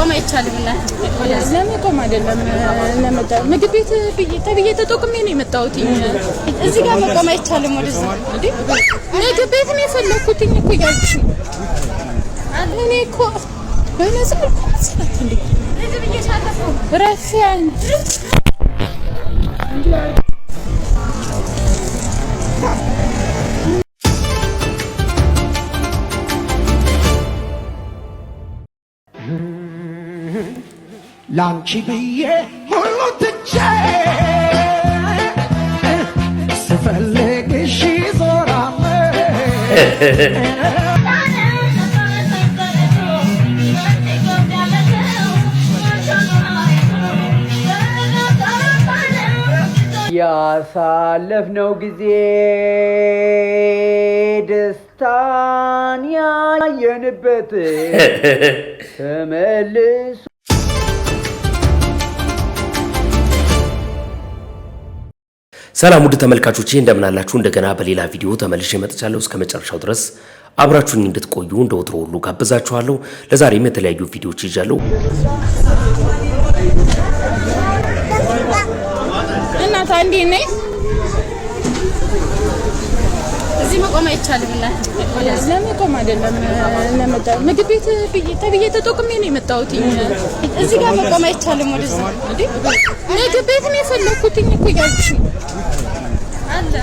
መቆም አይቻልም እና ለመቆም አይደለም ለመጣ ምግብ ቤት ተብዬ ተጠቅሜ ነው የመጣሁት። እዚህ ጋር መቆም አይቻልም። ወደዛ እንዴ ምግብ ቤት ነው የፈለኩት እኮ ያልኩሽ። እኔ እኮ በነዚህ እኮ መስራት እንዴ እዚህ ብዬሻለሁ ረፊያን ላንቺ ብዬ ሁሉ ትቼ ስፈልግሽ ዞራለሁ ያሳለፍነው ጊዜ ደስታን ያየንበት ተመልሶ ሰላም ውድ ተመልካቾቼ እንደምን አላችሁ? እንደገና በሌላ ቪዲዮ ተመልሼ መጥቻለሁ። እስከመጨረሻው ድረስ አብራችሁኝ እንድትቆዩ እንደወትሮ ሁሉ ጋብዛችኋለሁ። ለዛሬም የተለያዩ ቪዲዮዎች ይዣለሁ። እናት አንዴ ነይ። እዚህ መቆም አይቻልም እና ለመቆም አይደለም ለመጣ ምግብ ቤት ተብዬ ተጠቅሜ ነው የመጣሁት። እዚህ ጋር መቆም አይቻልም። ወደዛ እንዴ ምግብ ቤት ነው የፈለኩት እኮ ያልኩሽ አለ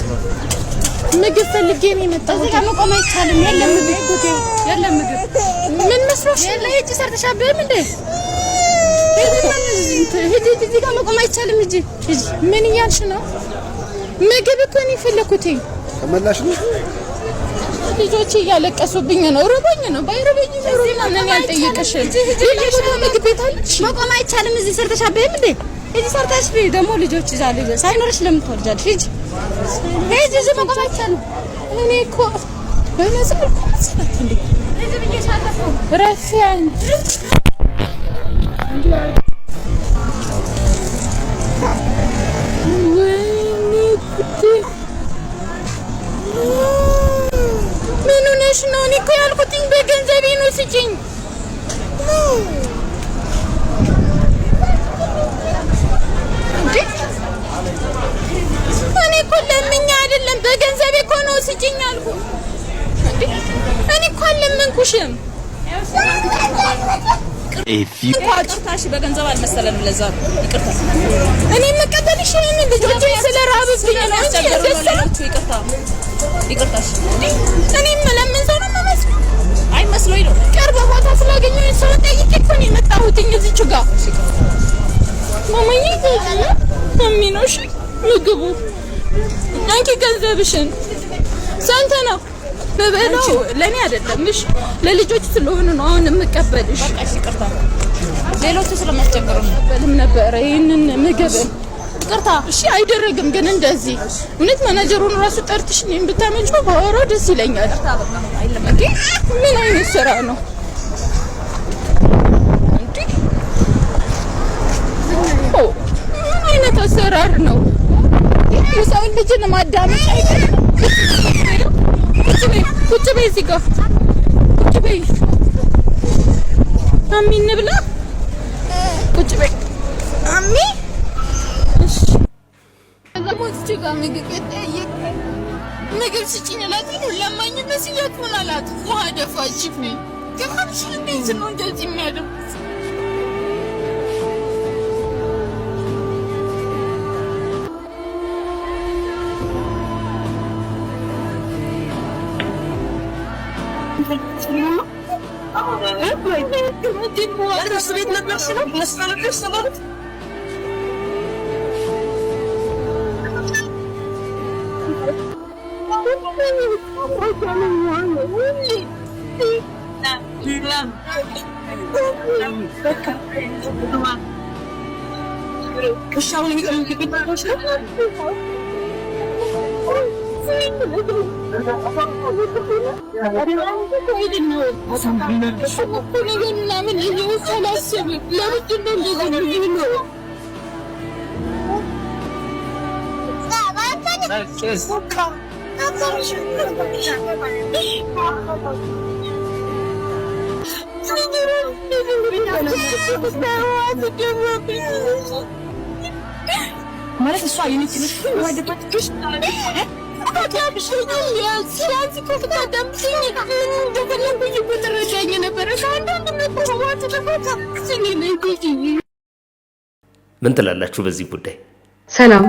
ምግብ ፈልጌ ነው የመጣሁት። እዚህ ጋር መቆም አይቻልም። የለም ምግብ የለም ምግብ ምን መስሎሽ? እቺ ሰርተሻበም እንዴ እዚህ ጋር መቆም አይቻልም። እጂ ምን እያልሽ ነው? ምግብ እኮ ነው የፈለኩት። ተመላሽ ነው። ልጆች እያለቀሱብኝ ነው። ሩበኝ ነው ባይሩበኝ ነው ማንን ያልጠየቀሽ? ልጅ ምግብ ቤት አለሽ? መቆም አይቻልም። እዚህ ሰርተሻበም እንዴ እዚህ ሰርተሽ ደግሞ ልጆች ይዛሉ ሳይኖርሽ ለምን ትወርጃለሽ? ሂጂ እዚህ መቆም አይቻልም። እኔ እኮ በነዚህ እኮ መስራት እንዴ እዚህ ብዬሻለሁ ረፊያን ምን ሆነሽ ነው? እኔ እኮ ያልኩትኝ በገንዘቤ ነው ስጪኝ። እኔ እኮ ለምኜ አይደለም በገንዘቤ እኮ ነው ስጪኝ አልኩ። እኔ እኮ አልለመንኩሽም። ይቅርታሽ በገንዘብ አልመሰለንም። ለዛ ይቅርታ እኔ መቀበልሽ ምን ልጆቼ ስለራብብኝ ነው እንጂ ይቅርታሽ እኔ ለምን ሰው ነው የምመስለው? አይመስሎኝ ነው። ቅርብ ቦታ ስላገኘሁ ሰው ጠይቄ እኮ ነው የመጣሁትኝ እዚች ጋር ማማዬ አሚኖሽ ምግቡ አንቺ ገንዘብሽን ስንት ነው? በበላው ለኔ አይደለም እሺ ለልጆች ስለሆነ ነው አሁን የምቀበልሽ። በቃ ይቅርታ ሌሎቹ ስለማስቸገሩ ነው በልም ነበር ይሄንን ምግብ ይቅርታ እሺ አይደረግም። ግን እንደዚህ እውነት ማናጀሩን ራሱ ጠርትሽ እኔን ብታመጪው ባወራ ደስ ይለኛል። እንዴ ምን አይነት ስራ ነው እንዴ? ምን አይነት አሰራር ነው? የሰው ልጅን ማዳመጥ አይደለም። ቁጭ በይ እዚህ ጋር ቁጭ በይ። አሚ እንብላ። ቁጭ በይ አሚ። እሺ ለሞት ጋር ምግብ ጠየቀ። ምግብ ስጪኝ እላት ነው ለማኝ መስያት ምን አላት? ውሃ ደፋችብኝ። ከማንሽ እንዴት ነው እንደዚህ የሚያደርጉት? ማለት እሷ የኔትንሽ ወደባትሽ ምን ትላላችሁ በዚህ ጉዳይ? ሰላም።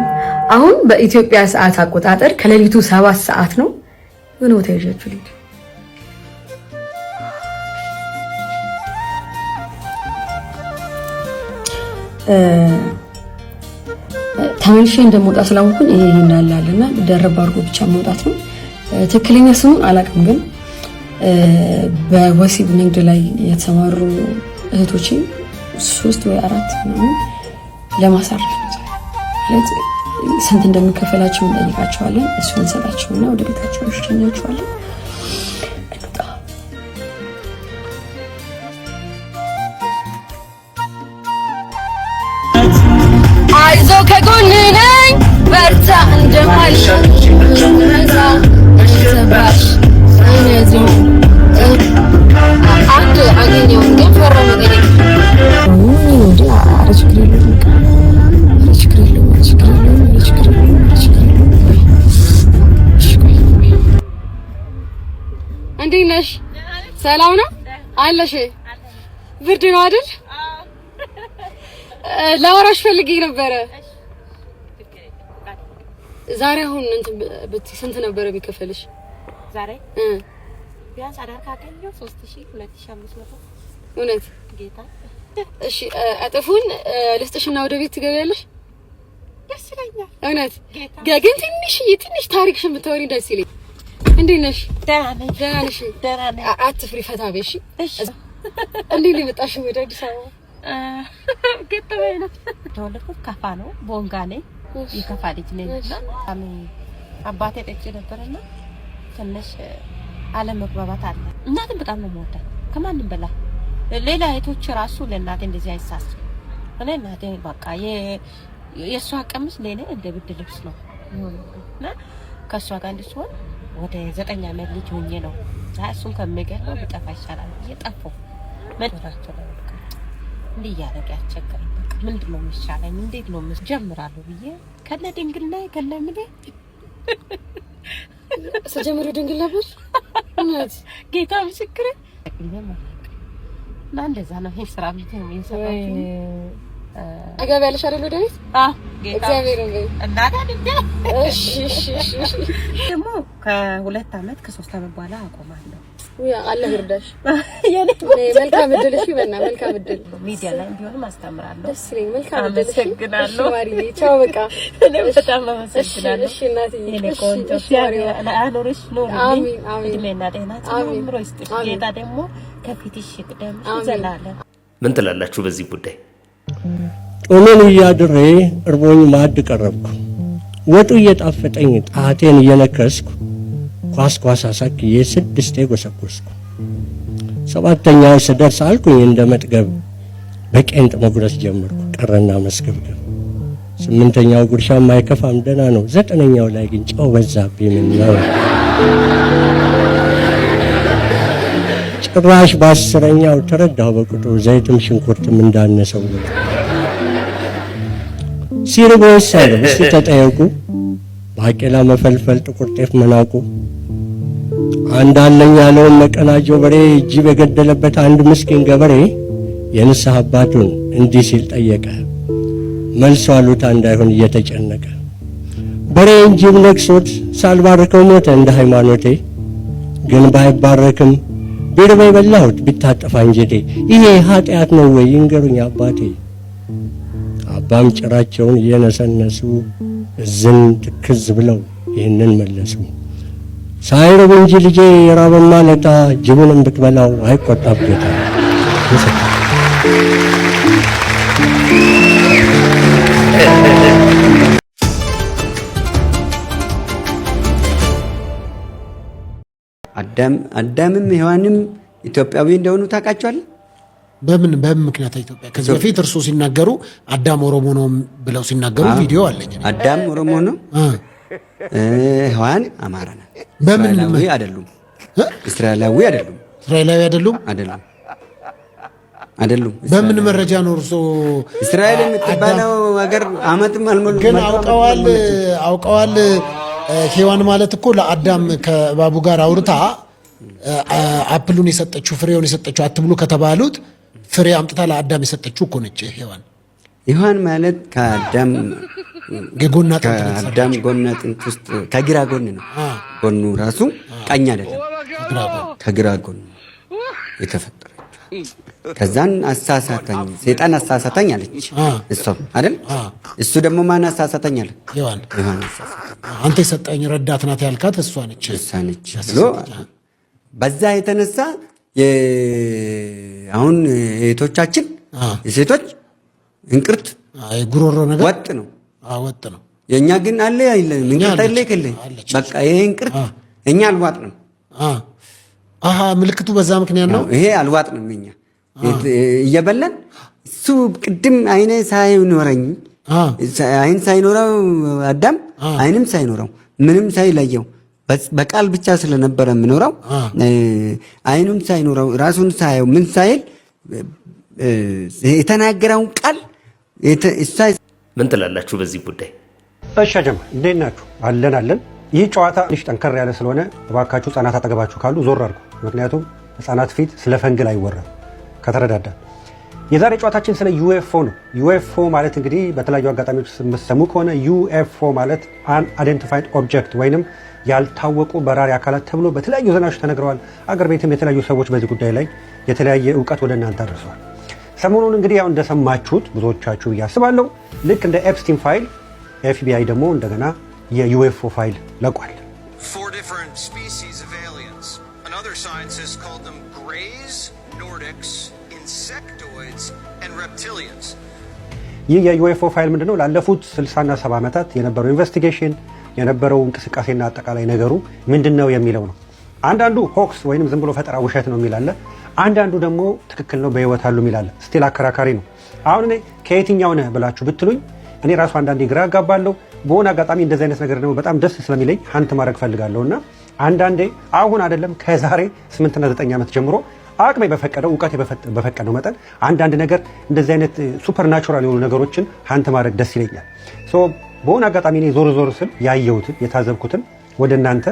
አሁን በኢትዮጵያ ሰዓት አቆጣጠር ከሌሊቱ 7 ሰዓት ነው። ምን ቦታ ይዣችሁ ልሂድ? ተመልሼ እንደምወጣ ስላወኩኝ ይሄ እናላለና ደረብ አድርጎ ብቻ መውጣት ነው። ትክክለኛ ስሙን አላውቅም፣ ግን በወሲብ ንግድ ላይ የተሰማሩ እህቶቼ 3 ወይ 4 ነው ለማሳረፍ ማለት ስንት እንደሚከፈላቸው እንጠይቃቸዋለን። እሱን እንሰጣቸውና ወደ ቤታቸው እንሸኛቸዋለን። አይዞ ከጎን ነኝ በርታ እንደማልሽ ተባሽ እነዚህ አንድ አገኘው ግን ፈረመ ገኝ እንዴት ነሽ? ሰላም ነው አለሽ? ብርድ ነው አይደል? ላወራሽ ፈልጌ ነበረ። ዛሬ አሁን ስንት ነበረ ቢከፈልሽ? ዛሬ ቢያንስ አዳር ካገኘው 3000 2500 እውነት ጌታ። እሺ አጥፉን ልስጥሽና ወደ ቤት ትገቢያለሽ? ደስ ይለኛል እውነት ግን ትንሽ ታሪክሽን ብታወሪ ደስ ይለኝ። እንዴት ነሽ? ደህና ነሽ? አትፍሪ፣ ፈታ በይ። እሺ እንዴት ነው የመጣሽው ወደ አዲስ አበባ? ገጠመኝ ነው። ተወለድኩት ከፋ ነው፣ ቦንጋ ነኝ። የከፋ ልጅ ነኝ እና አባቴ ጠጭ ነበርና ትንሽ አለመግባባት አለ። እናቴን በጣም ነው የምወዳት ከማንም በላይ። ሌላ እህቶች ራሱ ለእናቴ እንደዚህ አይሳሱም። እኔ እናቴ በቃ የእሷ ቀሚስ ለኔ እንደ ብርድ ልብስ ነው እና ከእሷ ጋር እንድትሆን ወደ 9 ዓመት ልጅ ሆኜ ነው እሱን ከመገለው ብጠፋ ይሻላል ብዬ ጠፋሁ። መድራቸው ላይ እንዲህ እያደረገ ያስቸገረኝ። በቃ ምንድን ነው የሚሻለኝ? እንዴት ነው ጀምራለሁ ብዬ ከነ ድንግል ላይ ከነ ምን ስጀምሩ ድንግል ነበር። እውነት ጌታ ምስክሬ እና እንደዛ ነው። ይሄ ስራ ብቻ ነው የሚሰራው። አጋቢ ያለሽ አይደል ወደ ቤት? ጌታ እግዚአብሔር ይመስገን። እናታ ድንግል እሺ ደግሞ ከ2 ዓመት ከ3 ዓመት በኋላ አቆማለሁ። አላህ ይርዳሽ። መልካም እድል። እሺ መልካም እድል። ሚዲያ ላይ ቢሆንም አስተምራለሁ። ደስ ይለኝ። መልካም እድል። አመሰግናለሁ። ማሪዬ ቻው። በቃ በጣም አመሰግናለሁ። እሺ እናትዬ። እኔ ቆንጆ አኖርሽ ኖር። አሜን አሜን። እድሜና ጤና ጨምሮ ይስጥሽ። ጌታ ደግሞ ከፊትሽ ይቅደም ዘላለም። ምን ትላላችሁ በዚህ ጉዳይ? ጾሜን እያድሬ እርቦኝ ማዕድ ቀረብኩ። ወጡ እየጣፈጠኝ ጣቴን እየነከስኩ ኳስ አሳክዬ 6 ጎሰቆስኩ። 7ኛው ስደርስ አልኩኝ እንደ መጥገብ በቄንጥ መጉረስ ጀመርኩ። ቀረና መስገብገብ 8ኛው ጉርሻም አይከፋም ደህና ነው። 9ኛው ላይ ግን ጨው በዛብኝ። ምን ነው ጭራሽ በ10ኛው ተረዳሁ በቁጡ ዘይትም ሽንኩርትም እንዳነሰው ነው። ሲርቦስ ሳይል እስቲ ተጠየቁ ባቄላ መፈልፈል ጥቁር ጤፍ መናቁ አንድ አለኝ ያለውን መቀናጆ በሬ እጅ በገደለበት አንድ ምስኪን ገበሬ የንስሐ አባቱን እንዲህ ሲል ጠየቀ። መልሶ አሉታ እንዳይሆን እየተጨነቀ በሬ እንጂም ነክሶት ሳልባርከው ሞተ እንደ ሃይማኖቴ። ግን ባይባረክም ቢርበይ በላሁት ቢታጠፋ እንጀቴ። ይሄ ኃጢአት ነው ወይ ይንገሩኝ አባቴ። አባም ጭራቸውን እየነሰነሱ እዝን ትክዝ ብለው ይህንን መለሱ። ሳይርብ እንጂ ልጄ የራበማ ለታ ጅቡንም ብትበላው አይቆጣም ጌታ። አዳምም ሔዋንም ኢትዮጵያዊ እንደሆኑ ታውቃቸዋል። በምን ምክንያት ኢትዮጵያ? ከዚህ በፊት እርሱ ሲናገሩ አዳም ኦሮሞ ነው ብለው ሲናገሩ ቪዲዮ አለኝ። አዳም ኦሮሞ ነው፣ ሔዋን አማራ ነው። በምን አይደሉም? እስራኤላዊ አይደሉም። እስራኤላዊ አይደሉም። አይደሉም። በምን መረጃ ነው እርሶ እስራኤል የምትባለው ሀገር አመትም አልሞላ ግን አውቀዋል ሔዋን ማለት እኮ ለአዳም ከባቡ ጋር አውርታ አፕሉን የሰጠችው ፍሬውን የሰጠችው አትብሉ ከተባሉት ፍሬ አምጥታ ለአዳም የሰጠችው እኮ ነች ሔዋን ማለት ከአዳም ጎን አጥንት ውስጥ ከግራ ጎን ነው። ጎኑ ራሱ ቀኝ አይደለም፣ ከግራ ጎን የተፈጠረች። ከዛን አሳሳተኝ ሰይጣን አሳሳተኝ አለች እሷ አይደል? እሱ ደግሞ ማን አሳሳተኝ አለ? ሔዋን አንተ የሰጠኝ ረዳት ናት ያልካት እሷ ነች ብሎ በዛ የተነሳ አሁን እህቶቻችን የሴቶች እንቅርት ጉሮሮ ነገር ወጥ ነው። የኛ ግን አለ አይደለም እንቅርት አለ ከለ በቃ ይሄ እንቅርት እኛ አልዋጥንም። ምልክቱ በዛ ምክንያት ነው። ይሄ አልዋጥንም እኛ እየበላን እሱ ቅድም አይኔ ሳይኖረኝ አይን ሳይኖረው አዳም አይንም ሳይኖረው ምንም ሳይለየው በቃል ብቻ ስለነበረ የምኖረው አይኑም ሳይኖረው ራሱን ሳይው ምን ሳይል የተናገረውን ቃል ምን ትላላችሁ በዚህ ጉዳይ? እሺ ጀማ እንዴት ናችሁ? አለን። ይህ ጨዋታ ትንሽ ጠንከር ያለ ስለሆነ እባካችሁ ህጻናት አጠገባችሁ ካሉ ዞር አድርጉ። ምክንያቱም ህጻናት ፊት ስለ ፈንግል አይወራም ከተረዳዳ። የዛሬ ጨዋታችን ስለ ዩኤፍኦ ነው። ዩኤፍኦ ማለት እንግዲህ በተለያዩ አጋጣሚዎች የምትሰሙ ከሆነ ዩኤፍኦ ማለት አንአይደንቲፋይድ ኦብጀክት ወይንም ያልታወቁ በራሪ አካላት ተብሎ በተለያዩ ዜናዎች ተነግረዋል። አገር ቤትም የተለያዩ ሰዎች በዚህ ጉዳይ ላይ የተለያየ እውቀት ወደ እናንተ አድርሰዋል። ሰሞኑን እንግዲህ ያው እንደሰማችሁት ብዙዎቻችሁ እያስባለሁ ልክ እንደ ኤፕስቲን ፋይል ኤፍቢአይ ደግሞ እንደገና የዩኤፍኦ ፋይል ለቋል። ይህ የዩኤፍኦ ፋይል ምንድነው? ላለፉት 60 እና 70 ዓመታት የነበረው ኢንቨስቲጌሽን የነበረው እንቅስቃሴና አጠቃላይ ነገሩ ምንድነው የሚለው ነው። አንዳንዱ ሆክስ ወይንም ዝም ብሎ ፈጠራ ውሸት ነው የሚላለ፣ አንዳንዱ ደግሞ ትክክል ነው በህይወት አሉ የሚላለ። ስቲል አከራካሪ ነው። አሁን እኔ ከየትኛው ነህ ብላችሁ ብትሉኝ እኔ ራሱ አንዳንዴ ግራ አጋባለሁ። በሆነ አጋጣሚ እንደዚህ አይነት ነገር ደግሞ በጣም ደስ ስለሚለኝ ሀንት ማድረግ ፈልጋለሁና አንዳንዴ አሁን አይደለም ከዛሬ 8 እና 9 ዓመት ጀምሮ አቅሜ በፈቀደው እውቀቴ በፈቀደው መጠን አንዳንድ ነገር እንደዚህ አይነት ሱፐርናቹራል የሆኑ ነገሮችን ሀንት ማድረግ ደስ ይለኛል። በሆነ አጋጣሚ እኔ ዞር ስል ያየሁትን የታዘብኩትን ወደ እናንተ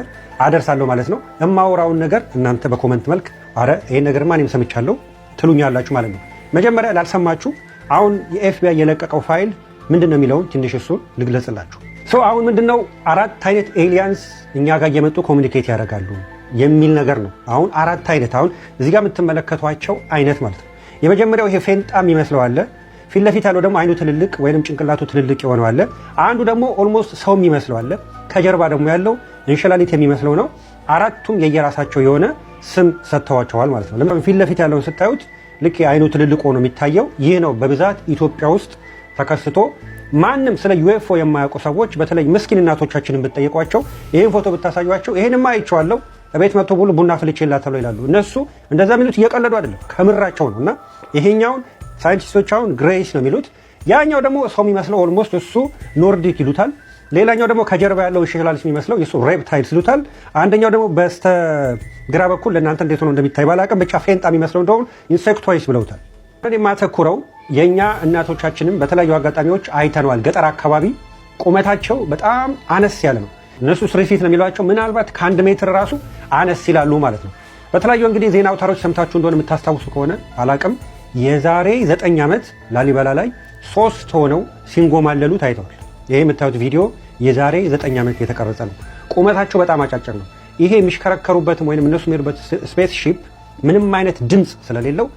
አደርሳለሁ ማለት ነው። የማወራውን ነገር እናንተ በኮመንት መልክ አረ ይሄን ነገር ማንም ሰምቻለሁ ትሉኛላችሁ ማለት ነው። መጀመሪያ ላልሰማችሁ አሁን የኤፍቢአይ የለቀቀው ፋይል ምንድነው የሚለውን ትንሽ እሱን ልግለጽላችሁ። አሁን ምንድነው 4 አይነት ኤሊያንስ እኛ ጋር እየመጡ ኮሚኒኬት ያደርጋሉ የሚል ነገር ነው። አሁን 4 አይነት አሁን እዚህ ጋር የምትመለከቷቸው አይነት ማለት ነው። የመጀመሪያው ይሄ ፌንጣም ይመስለው አለ። ፊት ለፊት ያለው ደግሞ አይኑ ትልልቅ ወይንም ጭንቅላቱ ትልልቅ የሆነው አለ። አንዱ ደግሞ ኦልሞስት ሰው የሚመስለው አለ። ከጀርባ ደግሞ ያለው እንሽላሊት የሚመስለው ነው። አራቱም የየራሳቸው የሆነ ስም ሰጥተዋቸዋል ማለት ነው። ለምን ፊት ለፊት ያለውን ስታዩት ልክ አይኑ ትልልቅ ሆኖ የሚታየው ይህ ነው። በብዛት ኢትዮጵያ ውስጥ ተከስቶ ማንም ስለ ዩኤፍኦ የማያውቁ ሰዎች በተለይ ምስኪን እናቶቻችንን ብትጠይቋቸው ይሄን ፎቶ ብታሳዩቸው ይሄንማ አይቼዋለሁ እቤት መጥቶ ሁሉ ቡና ፍልቼላታለሁ ይላሉ። እነሱ እንደዛ የሚሉት እየቀለዱ አይደለም ከምራቸው ነው። እና ይሄኛውን ሳይንቲስቶች አሁን ግሬይስ ነው የሚሉት። ያኛው ደግሞ ሰው የሚመስለው ኦልሞስት እሱ ኖርዲክ ይሉታል። ሌላኛው ደግሞ ከጀርባ ያለው እንሽላሊት የሚመስለው እሱ ሬፕታይልስ ይሉታል። አንደኛው ደግሞ በስተግራ በኩል ለእናንተ እንዴት ሆኖ እንደሚታይ ባላቅም ብቻ ፌንጣ የሚመስለው እንደሆነ ኢንሴክቶይድስ ብለውታል። እኔ የማተኩረው የኛ እናቶቻችንም በተለያዩ አጋጣሚዎች አይተነዋል። ገጠር አካባቢ ቁመታቸው በጣም አነስ ያለ ነው። እነሱ 3 ፊት ነው የሚሏቸው። ምናልባት ከ1 ሜትር ራሱ አነስ ይላሉ ማለት ነው። በተለያዩ እንግዲህ ዜና አውታሮች ሰምታችሁ እንደሆነ የምታስታውሱ ከሆነ አላቅም የዛሬ 9 ዓመት ላሊበላ ላይ 3 ሆነው ሲንጎማለሉ ታይተዋል። ይሄ የምታዩት ቪዲዮ የዛሬ 9 ዓመት የተቀረጸ ነው። ቁመታቸው በጣም አጫጭር ነው። ይሄ የሚሽከረከሩበትም ወይንም እነሱ የሚሄዱበት ስፔስ ሺፕ ምንም አይነት ድምፅ ስለሌለው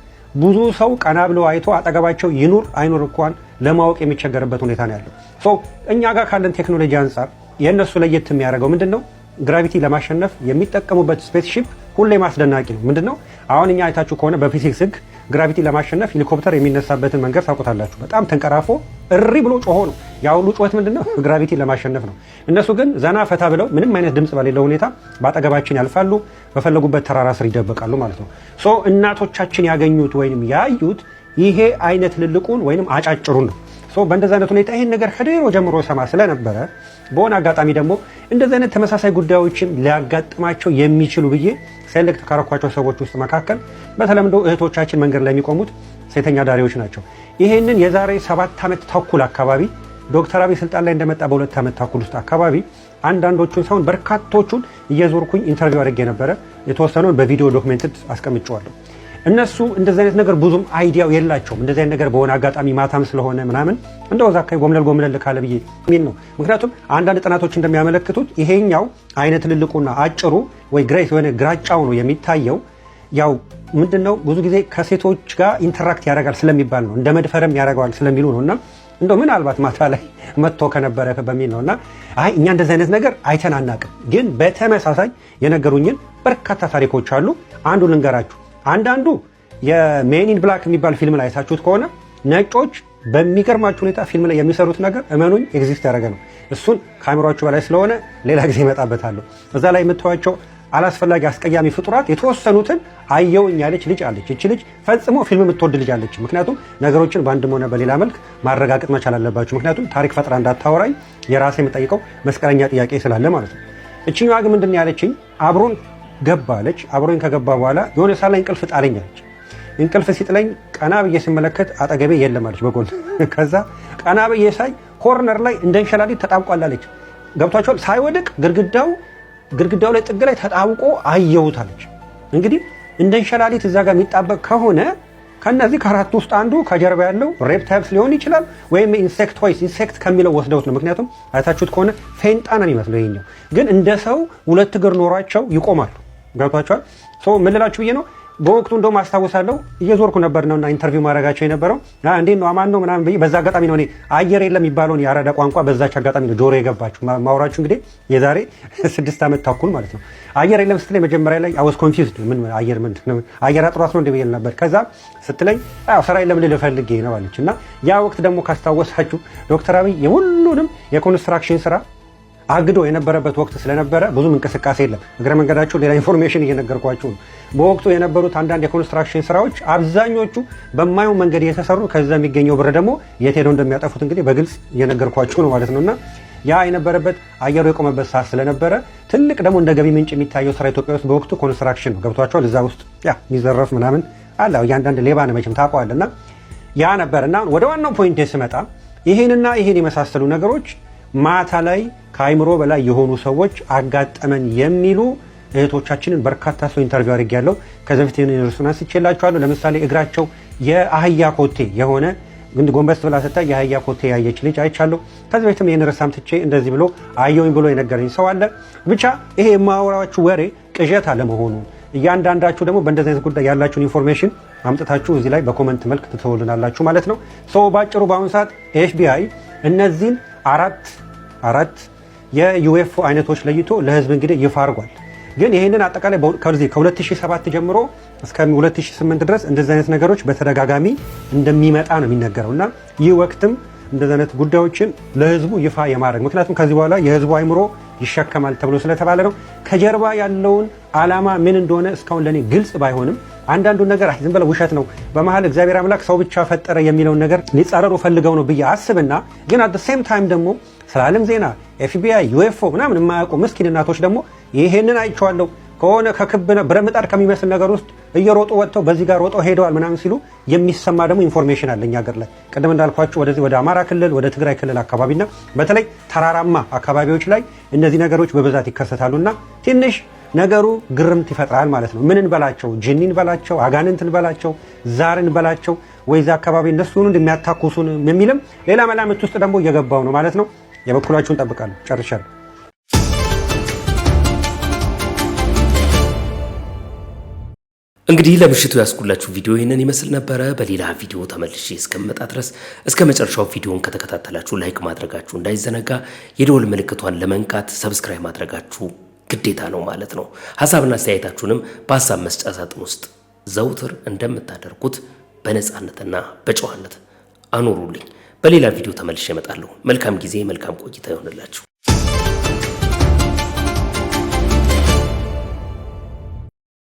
ብዙ ሰው ቀና ብሎ አይቶ አጠገባቸው ይኑር አይኑር እንኳን ለማወቅ የሚቸገርበት ሁኔታ ነው ያለው። እኛ ጋር ካለን ቴክኖሎጂ አንጻር የእነሱ ለየት የሚያደርገው ምንድነው? ግራቪቲ ለማሸነፍ የሚጠቀሙበት ስፔስ ሺፕ ሁሌም አስደናቂ ነው። ምንድነው? አሁን እኛ አይታችሁ ከሆነ በፊዚክስ ህግ ግራቪቲ ለማሸነፍ ሄሊኮፕተር የሚነሳበትን መንገድ ታውቁታላችሁ። በጣም ተንቀራፎ እሪ ብሎ ጮሆ ነው። ያ ሁሉ ጩኸት ምንድነው? ግራቪቲ ለማሸነፍ ነው። እነሱ ግን ዘና ፈታ ብለው ምንም አይነት ድምፅ በሌለው ሁኔታ በአጠገባችን ያልፋሉ፣ በፈለጉበት ተራራ ስር ይደበቃሉ ማለት ነው። እናቶቻችን ያገኙት ወይንም ያዩት ይሄ አይነት ትልልቁን ወይንም አጫጭሩን ነው። በእንደዚህ አይነት ሁኔታ ይህን ነገር ከድሮ ጀምሮ ሰማ ስለነበረ በሆነ አጋጣሚ ደግሞ እንደዚህ አይነት ተመሳሳይ ጉዳዮችን ሊያጋጥማቸው የሚችሉ ብዬ ሴሌክት ካረኳቸው ሰዎች ውስጥ መካከል በተለምዶ እህቶቻችን መንገድ ላይ የሚቆሙት ሴተኛ ዳሪዎች ናቸው። ይህንን የዛሬ 7 ዓመት ተኩል አካባቢ ዶክተር አብይ ስልጣን ላይ እንደመጣ በ2 ዓመት ተኩል ውስጥ አካባቢ አንዳንዶቹን ሳይሆን በርካቶቹን እየዞርኩኝ ኢንተርቪው አድርጌ ነበረ። የተወሰነውን በቪዲዮ ዶክመንትድ አስቀምጬዋለሁ። እነሱ እንደዚህ አይነት ነገር ብዙም አይዲያው የላቸውም። እንደዚህ አይነት ነገር በሆነ አጋጣሚ ማታም ስለሆነ ምናምን እንደው እዛ አካባቢ ጎምለል ካለ ብዬ የሚል ነው። ምክንያቱም አንዳንድ ጥናቶች እንደሚያመለክቱት ይሄኛው አይነ ትልልቁና አጭሩ ወይ ግሬስ የሆነ ግራጫው ነው የሚታየው። ያው ምንድነው ብዙ ጊዜ ከሴቶች ጋር ኢንተራክት ያደርጋል ስለሚባል ነው፣ እንደ መድፈርም ያደርገዋል ስለሚሉ ነውና እንደው ምናልባት ማታ ላይ መጥቶ ከነበረ በሚል ነውና አይ እኛ እንደዚህ አይነት ነገር አይተን አናውቅም። ግን በተመሳሳይ የነገሩኝን በርካታ ታሪኮች አሉ። አንዱ ልንገራችሁ። አንዳንዱ የሜን ኢን ብላክ የሚባል ፊልም ላይ አይታችሁት ከሆነ ነጮች በሚገርማችሁ ሁኔታ ፊልም ላይ የሚሰሩት ነገር እመኑኝ ኤግዚስት ያደረገ ነው። እሱን ከአእምሯችሁ በላይ ስለሆነ ሌላ ጊዜ እመጣበታለሁ። እዛ ላይ የምታዩቸው አላስፈላጊ አስቀያሚ ፍጡራት የተወሰኑትን አየውኝ ያለች ልጅ አለች። እቺ ልጅ ፈጽሞ ፊልም የምትወድ ልጅ አለች። ምክንያቱም ነገሮችን በአንድም ሆነ በሌላ መልክ ማረጋገጥ መቻል አለባችሁ። ምክንያቱም ታሪክ ፈጥራ እንዳታወራኝ የራሴ የምጠይቀው መስቀለኛ ጥያቄ ስላለ ማለት ነው። እቺኛዋ ግን ምንድን ያለችኝ አብሮን ገባለች። አብሮኝ ከገባ በኋላ የሆነ ሰዓት ላይ እንቅልፍ ጣለኝ አለች። እንቅልፍ ሲጥለኝ ቀና ብዬ ስመለከት አጠገቤ የለም አለች በጎን። ከዛ ቀና ብዬ ሳይ ኮርነር ላይ እንደ እንሸላሊት ተጣብቋል አለች። ገብቷቸዋል። ሳይወድቅ ግድግዳው ላይ ጥግ ላይ ተጣብቆ አየሁት አለች። እንግዲህ እንደ እንሸላሊት እዛ ጋር የሚጣበቅ ከሆነ ከነዚህ ከአራቱ ውስጥ አንዱ ከጀርባ ያለው ሬፕታይልስ ሊሆን ይችላል ወይም ኢንሴክት ወይስ ኢንሴክት ከሚለው ወስደውት ነው። ምክንያቱም አይታችሁት ከሆነ ፌንጣ ነው የሚመስለው። ይሄኛው ግን እንደ ሰው 2 እግር ኖሯቸው ይቆማሉ። ገብቷቸዋል። ምን ልላችሁ ብዬ ነው በወቅቱ እንደውም አስታውሳለሁ እየዞርኩ ነበር ነውና ኢንተርቪው ማድረጋቸው የነበረው እንዴት ነው አማን ነው ምናምን ብዬ በዛ አጋጣሚ ነው እኔ አየር የለም የሚባለውን የአራዳ ቋንቋ በዛች አጋጣሚ ነው ጆሮ የገባችሁ ማውራችሁ። እንግዲህ የዛሬ 6 ዓመት ተኩል ማለት ነው። አየር የለም ስትለኝ መጀመሪያ ላይ አይ ዋዝ ኮንፊውዝድ ምን አየር ምንድን ነው አየር አጥሯት ነው እንደ ብዬ ነበር። ከዛ ስትለኝ ስራ የለም ልል ፈልጌ ነው አለች። እና ያ ወቅት ደግሞ ካስታወሳችሁ ዶክተር አብይ የሁሉንም የኮንስትራክሽን ስራ አግዶ የነበረበት ወቅት ስለነበረ ብዙም እንቅስቃሴ የለም። እግረ መንገዳችሁ ሌላ ኢንፎርሜሽን እየነገርኳችሁ ነው። በወቅቱ የነበሩት አንዳንድ የኮንስትራክሽን ስራዎች አብዛኞቹ በማየው መንገድ እየተሰሩ ከዛ የሚገኘው ብር ደግሞ የት ሄደው እንደሚያጠፉት እንግዲህ በግልጽ እየነገርኳችሁ ነው ማለት ነውና ያ የነበረበት አየሩ የቆመበት ሰዓት ስለነበረ ትልቅ ደግሞ እንደ ገቢ ምንጭ የሚታየው ስራ ኢትዮጵያ ውስጥ በወቅቱ ኮንስትራክሽን ነው። ገብቷቸዋል። እዛ ውስጥ የሚዘረፍ ምናምን አለ። እያንዳንድ ሌባ ነው መቼም ታውቀዋልና ያ ነበርና ወደ ዋናው ፖይንት ስመጣ ይሄንና ይሄን የመሳሰሉ ነገሮች ማታ ላይ ከአይምሮ በላይ የሆኑ ሰዎች አጋጠመን የሚሉ እህቶቻችንን በርካታ ሰው ኢንተርቪው አድርጌያለሁ። ከዚህ በፊት የኔርሱን አንስቼላችኋለሁ። ለምሳሌ እግራቸው የአህያ ኮቴ የሆነ ግን ጎንበስ ብላ ስታይ የአህያ ኮቴ ያየች ልጅ አይቻለሁ። ከዚህ በፊትም የኔርሳም ትቼ እንደዚህ ብሎ አየውኝ ብሎ የነገረኝ ሰው አለ። ብቻ ይሄ የማወራችሁ ወሬ ቅዠት አለመሆኑ እያንዳንዳችሁ ደግሞ በእንደዚህ አይነት ጉዳይ ያላችሁን ኢንፎርሜሽን አምጥታችሁ እዚህ ላይ በኮመንት መልክ ትተውልናላችሁ ማለት ነው። ሰው ባጭሩ በአሁኑ ሰዓት ኤፍቢአይ እነዚህን አራት የዩኤፍኦ አይነቶች ለይቶ ለህዝብ እንግዲህ ይፋ አድርጓል። ግን ይህንን አጠቃላይ ከ2007 ጀምሮ እስከ 2008 ድረስ እንደዚህ አይነት ነገሮች በተደጋጋሚ እንደሚመጣ ነው የሚነገረው እና ይህ ወቅትም እንደዚህ አይነት ጉዳዮችን ለህዝቡ ይፋ የማድረግ ምክንያቱም ከዚህ በኋላ የህዝቡ አይምሮ ይሸከማል ተብሎ ስለተባለ ነው። ከጀርባ ያለውን ዓላማ ምን እንደሆነ እስካሁን ለኔ ግልጽ ባይሆንም አንዳንዱን ነገር ዝም ብለው ውሸት ነው በመሃል እግዚአብሔር አምላክ ሰው ብቻ ፈጠረ የሚለውን ነገር ሊጻረሩ ፈልገው ነው ብዬ አስብና ግን አት ሴም ታይም ደግሞ ስለ ዓለም ዜና ኤፍቢአይ ዩኤፍኦ ምናምን የማያውቁ ምስኪን እናቶች ደግሞ ይሄንን አይቼዋለሁ ከሆነ ከክብ ብረት ምጣድ ከሚመስል ነገር ውስጥ እየሮጡ ወጥተው በዚህ ጋር ሮጠው ሄደዋል ምናምን ሲሉ የሚሰማ ደግሞ ኢንፎርሜሽን አለ እኛ ሀገር ላይ ቅድም እንዳልኳችሁ ወደ አማራ ክልል ወደ ትግራይ ክልል አካባቢና በተለይ ተራራማ አካባቢዎች ላይ እነዚህ ነገሮች በብዛት ይከሰታሉና ትንሽ ነገሩ ግርምት ይፈጥራል ማለት ነው። ምን እንበላቸው ጅኒን በላቸው አጋንንት እንበላቸው ዛር እንበላቸው ወይዛ አካባቢ እነሱን እንደሚያታኩሱን የሚልም ሌላ መላምት ውስጥ ደግሞ እየገባው ነው ማለት ነው። የበኩላችሁን ጠብቃለሁ። ጨርሻለሁ። እንግዲህ ለምሽቱ ያስኩላችሁ ቪዲዮ ይህንን ይመስል ነበረ። በሌላ ቪዲዮ ተመልሼ እስከመጣ ድረስ እስከ መጨረሻው ቪዲዮን ከተከታተላችሁ ላይክ ማድረጋችሁ እንዳይዘነጋ፣ የደወል ምልክቷን ለመንካት ሰብስክራይብ ማድረጋችሁ ግዴታ ነው ማለት ነው። ሐሳብና አስተያየታችሁንም በሐሳብ መስጫ ሳጥን ውስጥ ዘውትር እንደምታደርጉት በነጻነትና በጨዋነት አኖሩልኝ። በሌላ ቪዲዮ ተመልሼ እመጣለሁ። መልካም ጊዜ፣ መልካም ቆይታ ይሆንላችሁ።